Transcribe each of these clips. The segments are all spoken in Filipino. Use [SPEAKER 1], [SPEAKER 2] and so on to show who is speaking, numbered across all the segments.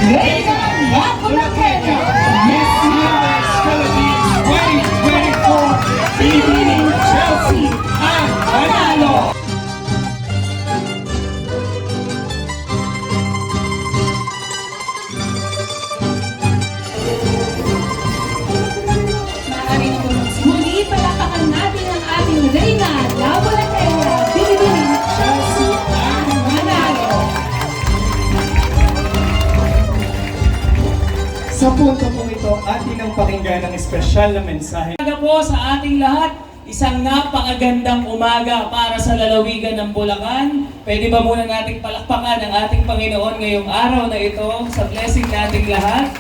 [SPEAKER 1] Reyna Bulaqueña, Miss Universe Philippines 2024, binibining Chelsea ang panalo.
[SPEAKER 2] Muli palakpakan natin ang ating Reyna Bulaqueña, binibining Chelsea ang manalo.
[SPEAKER 3] Sa punto po ito, atin ang pakinggan ng espesyal na mensahe.
[SPEAKER 4] Umaga po sa ating lahat, isang napakagandang umaga para sa lalawigan ng Bulacan. Pwede ba muna nating palakpakan ang ating Panginoon ngayong araw na ito sa blessing nating lahat?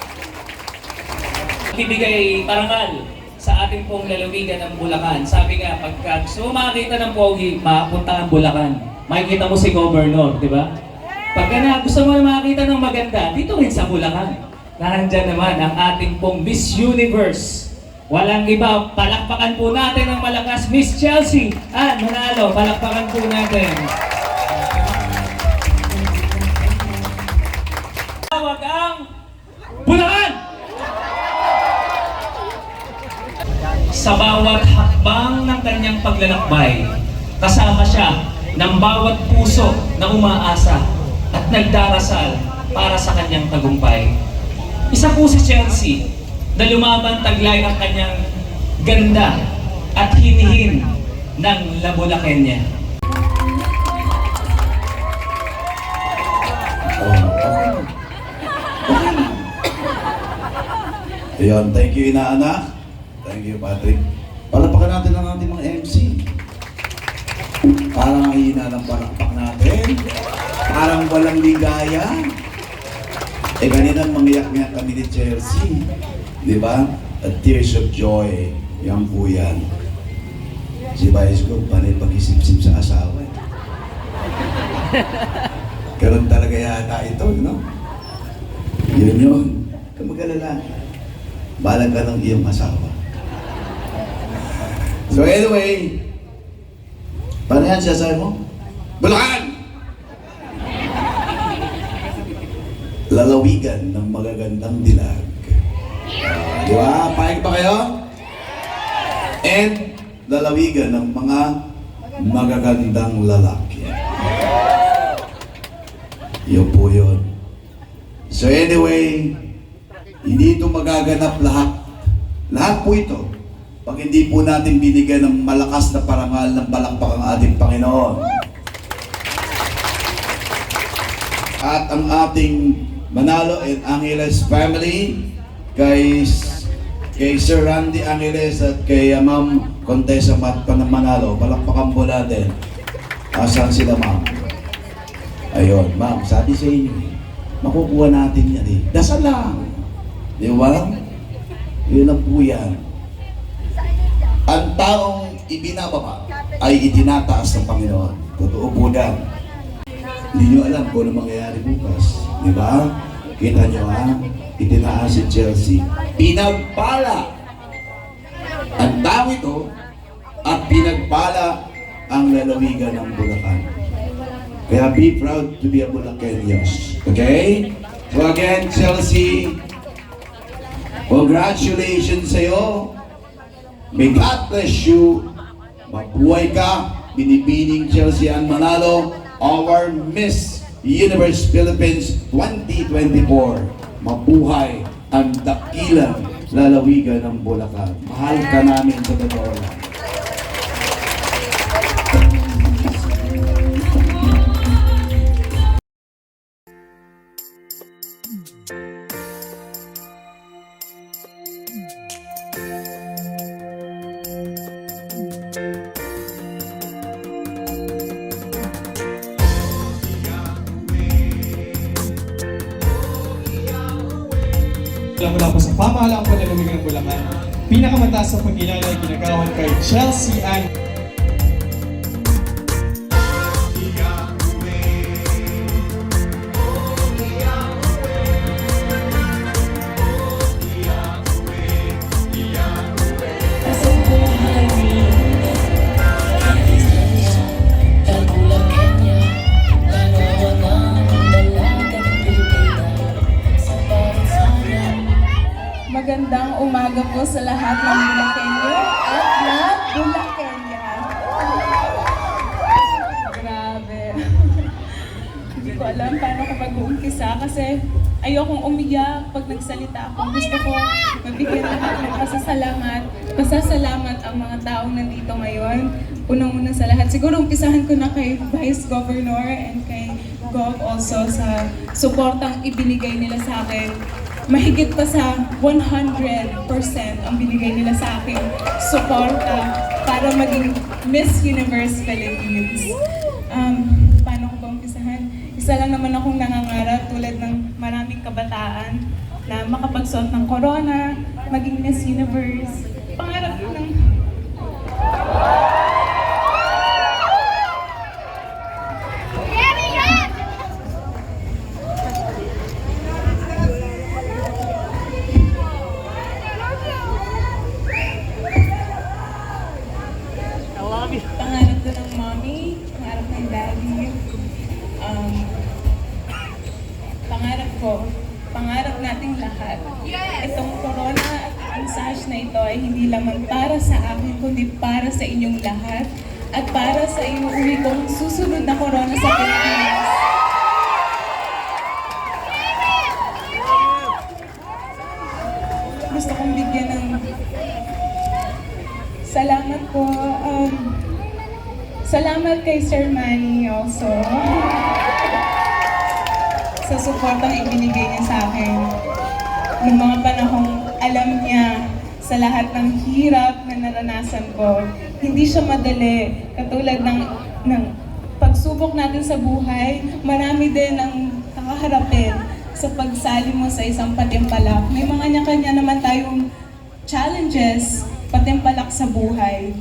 [SPEAKER 4] Bibigay parangal sa ating pong lalawigan ng Bulacan. Sabi nga, pagka gusto mo makakita ng pogi, makapunta ang Bulacan. Makikita mo si Governor, di ba? Pagka gusto mo na makakita ng maganda, dito rin sa Bulacan. Nandiyan naman ang ating pong Miss Universe. Walang iba, palakpakan po natin ang malakas Miss Chelsea at manalo. Palakpakan po natin. Tawag ang Bulacan! Sa bawat hakbang ng kanyang paglalakbay, kasama siya ng bawat puso na umaasa at nagdarasal para sa kanyang tagumpay. Isa po si Chelsea na lumaban taglay ang kanyang ganda at hinihin ng La Bulaqueña.
[SPEAKER 5] Ayun, thank you inaanak. Thank you Patrick. Palakpakan natin ang ating mga MC. Parang hina ng palakpak natin. Parang walang ligaya. Kanina mangyak-ngyak kami ni Chelsea. Di ba? A tears of joy. Yan po yan. Si Vice ko, panay pag-isip-sip sa asawa. Karoon talaga yata ito, no? Yun yun. Kamag-alala. Balag ka ng iyong asawa. So anyway, paano yan siya mo? Bulacan! Lalawigan ng magagandang dilag. Di ba? Paig ba kayo? And lalawigan ng mga magagandang lalaki. Yun po yun. So anyway, hindi ito magaganap lahat. Lahat po ito. Pag hindi po natin binigyan ng malakas na parangal ng palakpak ang ating Panginoon. At ang ating Manalo and Angeles family, kay Sir Randy Angeles at kay Ma'am Contessa Mat Manalo, palakpakan po natin. Asan sila ma'am? Ayun, ma'am, sabi sa inyo, makukuha natin yan eh. Dasal lang. Di ba? Yun ang po yan. Ang taong ibinababa ay itinataas ng Panginoon. Totoo po yan. Hindi nyo alam kung ano mangyayari bukas. Di ba? Kita nyo ha? Itinaas si Chelsea. Pinagpala ang tao ito at pinagpala ang lalawigan ng Bulacan. Kaya be proud to be a Bulaqueños. Okay? So again, Chelsea, congratulations sa'yo. May God bless you. Mabuhay ka. Binibining Chelsea ang manalo. Our Miss Universe Philippines 2024. Mabuhay ang dakilang lalawigan ng Bulacan. Mahal ka namin sa totoo lang.
[SPEAKER 3] Mula po sa pamahalaang panlalawigan ng Bulacan, pinakamataas na pagkilala ay ginagawan kay Chelsea Ann.
[SPEAKER 6] Magandang umaga po sa lahat ng Bulakenyo at lahat Bulakenya. Grabe. Hindi ko alam paano ko mag-uumpisa kasi ayokong umiyak pag nagsalita ako. Gusto ko mabigyan lahat ng pasasalamat ang mga taong nandito ngayon. Unang-una sa lahat, siguro umpisahan ko na kay Vice Governor and kay Gov also sa suportang ibinigay nila sa akin. Mahigit pa sa 100% ang binigay nila sa akin suporta para maging Miss Universe Philippines. Paano ko ba umpisahan? Isa lang naman akong nangangarap tulad ng maraming kabataan na makapagsuot ng corona, maging Miss Universe. Pangarap ko ng... Pangarap ko ng mommy, pangarap ng daddy. Pangarap nating lahat. Itong corona at ang SARS na ito ay hindi lamang para sa akin, kundi para sa inyong lahat at para sa inuwi kong susunod na corona sa Pilipinas. Gusto kong bigyan ng salamat po. Salamat kay Sir Manny also sa suportang ibinigay niya sa akin. Noong mga panahong alam niya sa lahat ng hirap na naranasan ko, hindi siya madali. Katulad ng pagsubok natin sa buhay, marami din ang kakaharapin sa pagsali mo sa isang patimpalak. May mga kanya-kanya naman tayong challenges, patimpalak sa buhay.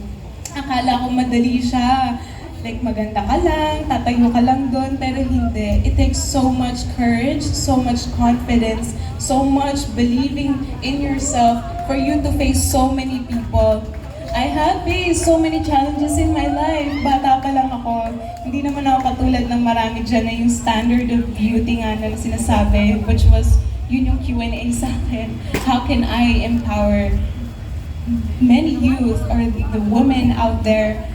[SPEAKER 6] Akala ko madali siya. Like, maganda ka lang, tatayo ka lang doon, pero hindi. It takes so much courage, so much confidence, so much believing in yourself for you to face so many people. I have faced so many challenges in my life. Bata pa lang ako. Hindi naman ako katulad ng marami dyan na yung standard of beauty nga na sinasabi, which was, yun yung Q&A sa akin. How can I empower many youth or the women out there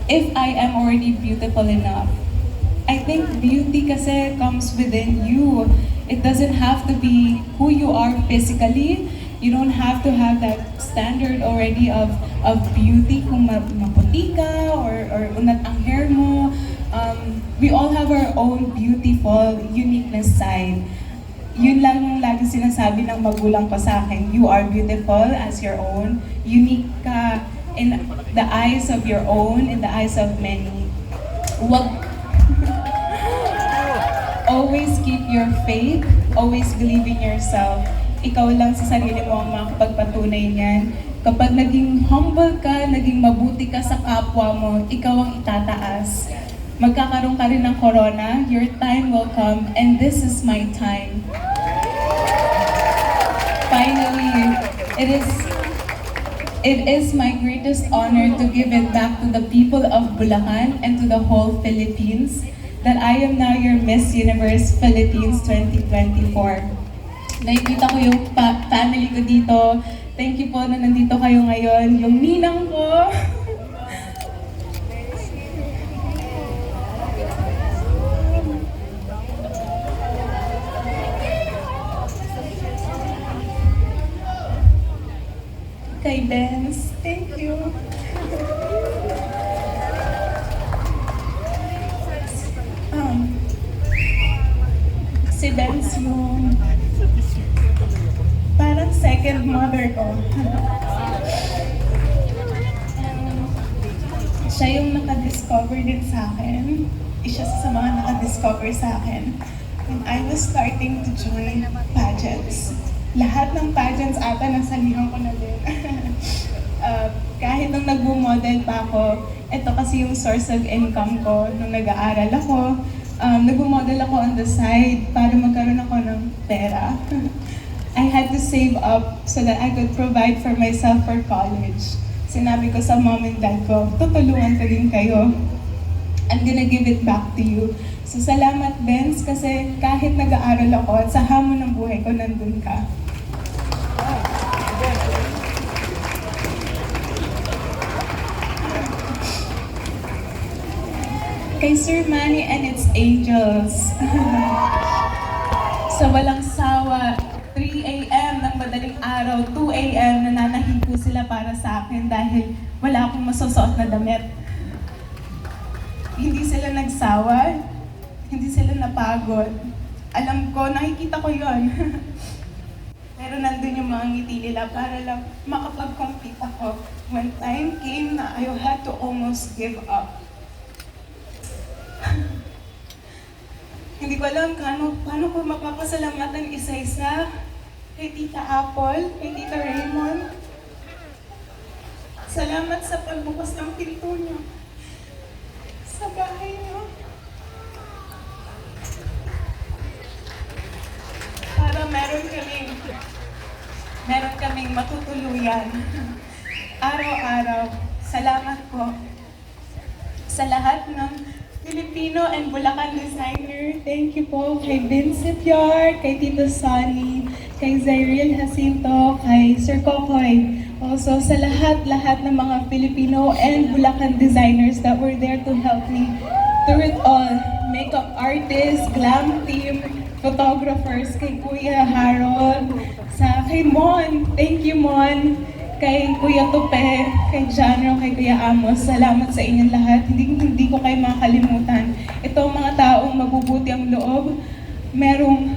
[SPEAKER 6] if I am already beautiful enough? I think beauty kasi comes within you. It doesn't have to be who you are physically. You don't have to have that standard already of beauty kung maputi ka or unat ang hair mo. We all have our own beautiful uniqueness side. Yun lang yung lagi sinasabi ng magulang ko sa akin. You are beautiful as your own. Unique ka in the eyes of your own, in the eyes of many. Always keep your faith, always believe in yourself. Ikaw lang sa sarili mo ang makapagpatunay niyan. Kapag naging humble ka, naging mabuti ka sa kapwa mo, ikaw ang itataas. Magkakaroon ka rin ng corona, your time will come, and this is my time. Finally, it is my greatest honor to give it back to the people of Bulacan and to the whole Philippines that I am now your Miss Universe Philippines 2024. Nakikita ko yung family ko dito. Thank you po na nandito kayo ngayon. Yung ninang ko. Kay Benz. Thank you. Si Benz yung parang second mother ko. Siya yung nakadiscover din sa akin. Isa sa mga nakadiscover sa akin. When I was starting to join pageants. Lahat ng pageants ata nasalihan ko na din. Kahit nung nagbo-model pa ako, ito kasi yung source of income ko nung nag-aaral ako. Nagbo-model ako on the side para magkaroon ako ng pera. I had to save up so that I could provide for myself for college. Sinabi ko sa mom and dad ko, tutulungan ko din kayo. I'm gonna give it back to you. So salamat, Benz, kasi kahit nag-aaral ako at sa hamon ng buhay ko, nandun ka. kay Sir Manny and its angels. Sa walang sawa, 3 a.m. ng madaling araw, 2 a.m. nananahipo sila para sa akin dahil wala akong masusuot na damit. Hindi sila nagsawa, hindi sila napagod. Alam ko, nakikita ko yon. Pero nandun yung mga ngiti nila para lang makapag-compete ako. When time came na I had to almost give up. Hindi ko alam paano ko mapapasalamatan isa-isa kay Tita Apple, kay Tita Raymond. Salamat sa pagbukas ng pinto niyo sa bahay niyo. Para meron kaming matutuluyan. Araw-araw. Salamat po sa lahat ng Filipino and Bulacan designer. Thank you po kay Vincent Yar, kay Tito Sonny, kay Zyril Jacinto, kay Sir Kokoy. Also sa lahat ng mga Filipino and Bulacan designers that were there to help me through it all. Makeup artists, glam team, photographers, kay Kuya Harold, kay Mon. Thank you, Mon. Kay Kuya Tope, kay Janro, kay Kuya Amos, salamat sa inyong lahat. Hindi ko kayo makakalimutan. Ito ang mga taong mabubuti ang loob. Merong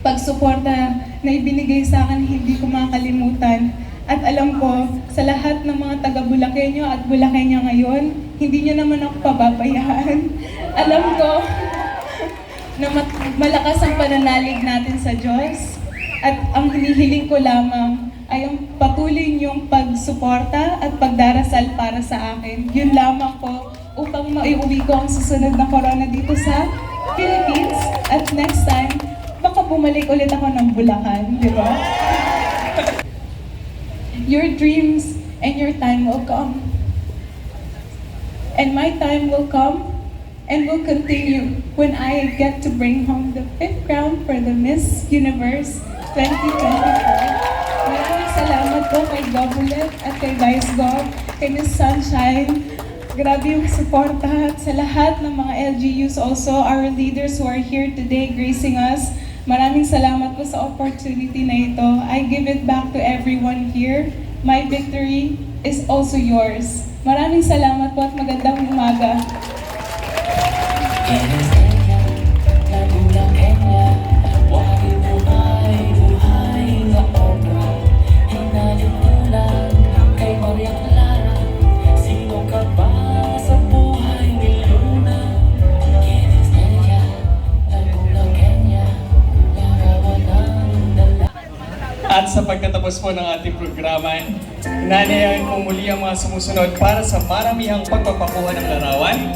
[SPEAKER 6] pagsuporta na ibinigay sa akin, hindi ko makakalimutan. At alam ko, sa lahat ng mga taga-Bulakenyo at Bulakenyo ngayon, hindi nyo naman ako pababayaan. Alam ko na malakas ang pananalig natin sa Diyos. At ang hinihiling ko lamang ay ang patuloy niyong pagsuporta at pagdarasal para sa akin. Yun lamang po upang maiuwi ko ang susunod na corona dito sa Philippines. At next time, baka bumalik ulit ako ng Bulacan, di ba? Your dreams and your time will come. And my time will come and will continue when I get to bring home the 5th crown for the Miss Universe 2024. Maraming salamat po kay Gobulet at kay Vice Gov, kay Miss Sunshine. Grabe yung suporta at sa lahat ng mga LGUs also, our leaders who are here today gracing us. Maraming salamat po sa opportunity na ito. I give it back to everyone here. My victory is also yours. Maraming salamat po at magandang umaga.
[SPEAKER 3] At sa pagkatapos po ng ating programa, nanayaan po muli ang mga sumusunod para sa maramihang pagpapakuha ng larawan.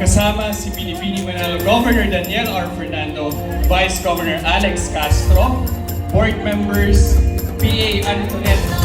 [SPEAKER 3] Kasama si Binibini Manalo Governor Daniel R. Fernando, Vice Governor Alex Castro, Board Members PA Antoinette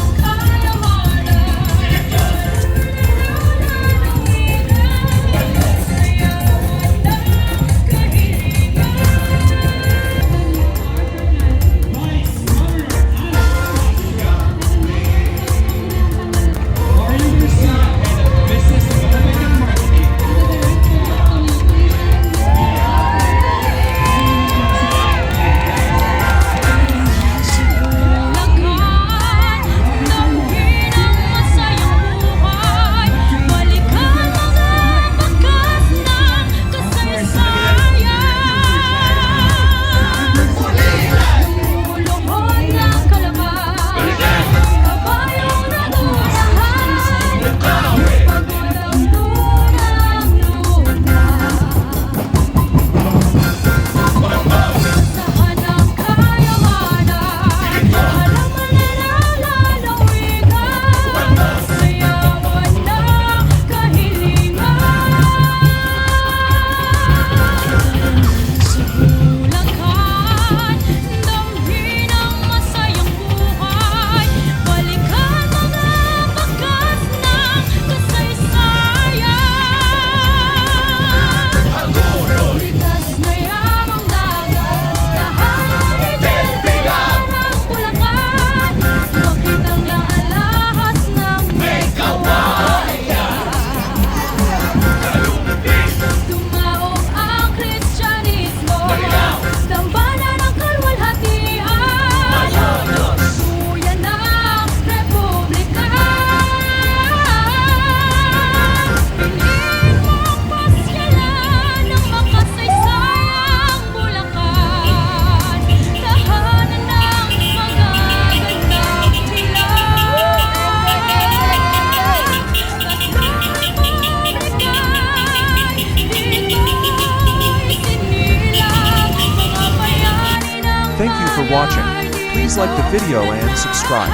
[SPEAKER 7] for watching. Please like the video and subscribe.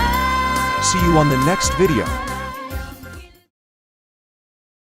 [SPEAKER 7] See you on the next video.